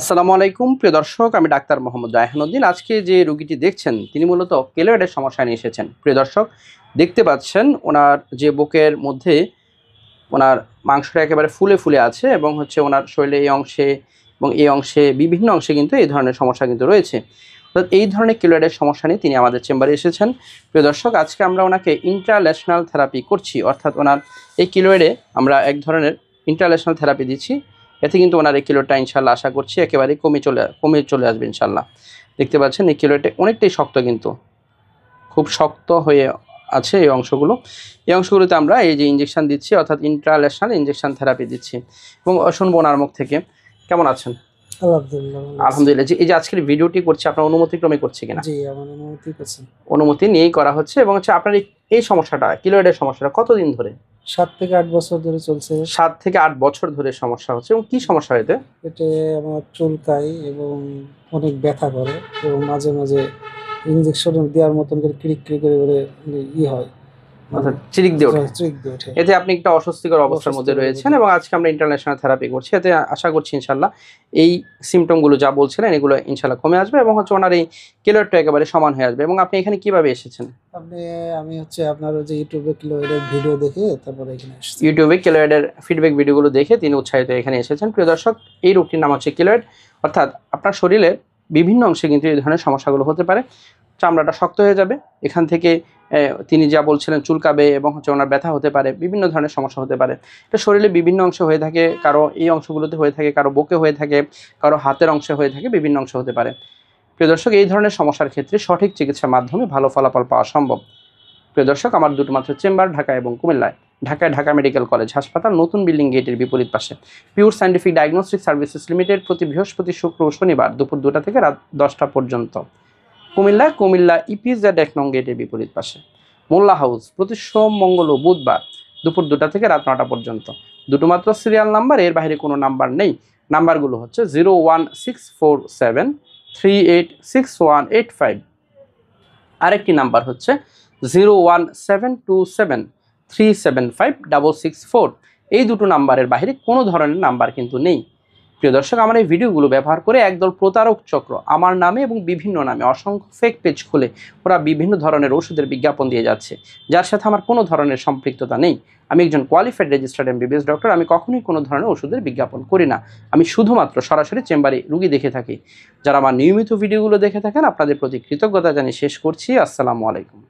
আসসালামু আলাইকুম প্রিয় দর্শক, আমি ডাক্তার মোহাম্মদ রায়হানুদ্দিন। আজকে যে রোগীটি দেখছেন তিনি মূলত কেলয়েডের সমস্যা নিয়ে এসেছেন। প্রিয় দর্শক, দেখতে পাচ্ছেন ওনার যে বুকের মধ্যে ওনার মাংসটা একেবারে ফুলে ফুলে আছে এবং ওনার শরীরে এই অংশে এবং এই অংশে বিভিন্ন অংশে কিন্তু এই ধরনের সমস্যা কিন্তু রয়েছে। অর্থাৎ এই ধরনের কেলয়েডের সমস্যা নিয়ে তিনি আমাদের চেম্বারে এসেছেন। প্রিয় দর্শক, আজকে আমরা ওনাকে ইন্ট্রালেশনাল থেরাপি করছি, অর্থাৎ ওনার এই কেলয়েডে আমরা এক ধরনের ইন্ট্রালেশনাল থেরাপি দিচ্ছি। এতে কিন্তু ওনার এই কিলোটা ইনশাল্লাহ আশা করছি একেবারেই কমে চলে আসবে ইনশাল্লাহ। দেখতে পাচ্ছেন এই কিলোটা অনেকটাই শক্ত, কিন্তু খুব শক্ত হয়ে আছে এই অংশগুলোতে আমরা এই যে ইঞ্জেকশন দিচ্ছি, অর্থাৎ ইন্ট্রালেশনাল ইঞ্জেকশন থেরাপি দিচ্ছি। এবং শুনবো ওনার মুখ থেকে। কেমন আছেন? আলহামদুলিল্লাহ। এই যে আজকের ভিডিওটি করছি আপনার অনুমতিক্রমে করছি কিনা? জি, আমার অনুমতি করছেন। অনুমতি নিয়েই করা হচ্ছে। এবং আপনার এই সমস্যাটা, কিলোয়েডের সমস্যাটা কতদিন ধরে? 7 থেকে 8 বছর ধরে চলছে। 7 থেকে 8 বছর ধরে সমস্যা হচ্ছে। এবং কি সমস্যা এতে? পেটে আমার চুলকায় এবং অনেক ব্যথা করে এবং মাঝে মাঝে ইঞ্জেকশন দেওয়ার মতন করে ক্রিক ক্রিক করে হয়, চিরিক দিয়ে ওঠে। ওঠে। এতে আপনি একটা অস্বস্তিকর অবস্থার মধ্যে রয়েছেন এবং আজকে আমরা ইন্টারন্যাশনাল থেরাপি করছি। এতে আশা করছি ইনশাল্লাহ এই সিমটমগুলো যা বলছিলেন এগুলো ইনশাল্লাহ কমে আসবে এবং ওনার এই কেলয়েডটা একেবারে সমান হয়ে আসবে। এবং আপনি এখানে কিভাবে এসেছেন? আমি আপনার যে ইউটিউবে কেলয়েডের ভিডিও দেখে তারপরে এখানে এসেছি। ইউটিউবে কেলয়েডের ফিডব্যাক ভিডিওগুলো দেখে তিনি উৎসাহিত এখানে এসেছেন। প্রিয় দর্শক, এই রোগটির নাম হচ্ছে কেলয়েড। অর্থাৎ আপনার শরীরের বিভিন্ন অংশে কিন্তু এই ধরনের সমস্যাগুলো হতে পারে। চামড়াটা শক্ত হয়ে যাবে, এখান থেকে তিনি যা বলছিলেন চুলকাবে এবং ওনার ব্যথা হতে পারে, বিভিন্ন ধরনের সমস্যা হতে পারে। এটা শরীরে বিভিন্ন অংশে হয়ে থাকে, কারো এই অংশগুলোতে হয়ে থাকে, কারো বুকে হয়ে থাকে, কারো হাতের অংশে হয়ে থাকে, বিভিন্ন অংশ হতে পারে। প্রিয় দর্শক, এই ধরনের সমস্যার ক্ষেত্রে সঠিক চিকিৎসার মাধ্যমে ভালো ফলাফল পাওয়া সম্ভব। প্রিয় দর্শক, আমার দুটো মাত্র চেম্বার ঢাকা এবং কুমিল্লায়। ঢাকায় ঢাকা মেডিকেল কলেজ হাসপাতাল, নতুন বিল্ডিং গেটের বিপরীত পাশে। Pure scientific diagnostic services limited, প্রতি বৃহস্পতি, শুক্র ও শনিবার দুপুর 2টা থেকে রাত 10টা পর্যন্ত। কুমিল্লা ইপিজেড 1 নং গেটের বিপরীত পাশে। মোল্লা হাউস, প্রতি সোম, মঙ্গল ও বুধবার দুপুর 2টা থেকে রাত 9টা পর্যন্ত। দুটো মাত্র সিরিয়াল নাম্বার, এর বাইরে কোনো নাম্বার নেই। নাম্বারগুলো হচ্ছে 01647386185। আরেকটি নাম্বার হচ্ছে 01727375664। এই দুটো নাম্বারের বাইরে কোনো ধরনের নাম্বার কিন্তু নেই। প্রিয় দর্শক, আমার এই ভিডিওগুলো ব্যবহার করে একদল প্রতারক চক্র আমার নামে এবং বিভিন্ন নামে অসংখ্য ফেক পেজ খুলে ওরা বিভিন্ন ধরনের ওষুধের বিজ্ঞাপন দিয়ে যাচ্ছে, যার সাথে আমার কোনো ধরনের সম্পৃক্ততা নেই। আমি একজন কোয়ালিফাইড রেজিস্টার্ড এমবিবিএস ডক্টর। আমি কখনোই কোনো ধরনের ওষুধের বিজ্ঞাপন করি না। আমি শুধুমাত্র সরাসরি চেম্বারে রুগী দেখে থাকি। যারা আমার নিয়মিত ভিডিওগুলো দেখে থাকেন, আপনাদের প্রতি কৃতজ্ঞতা জানিয়ে শেষ করছি। আসসালামু আলাইকুম।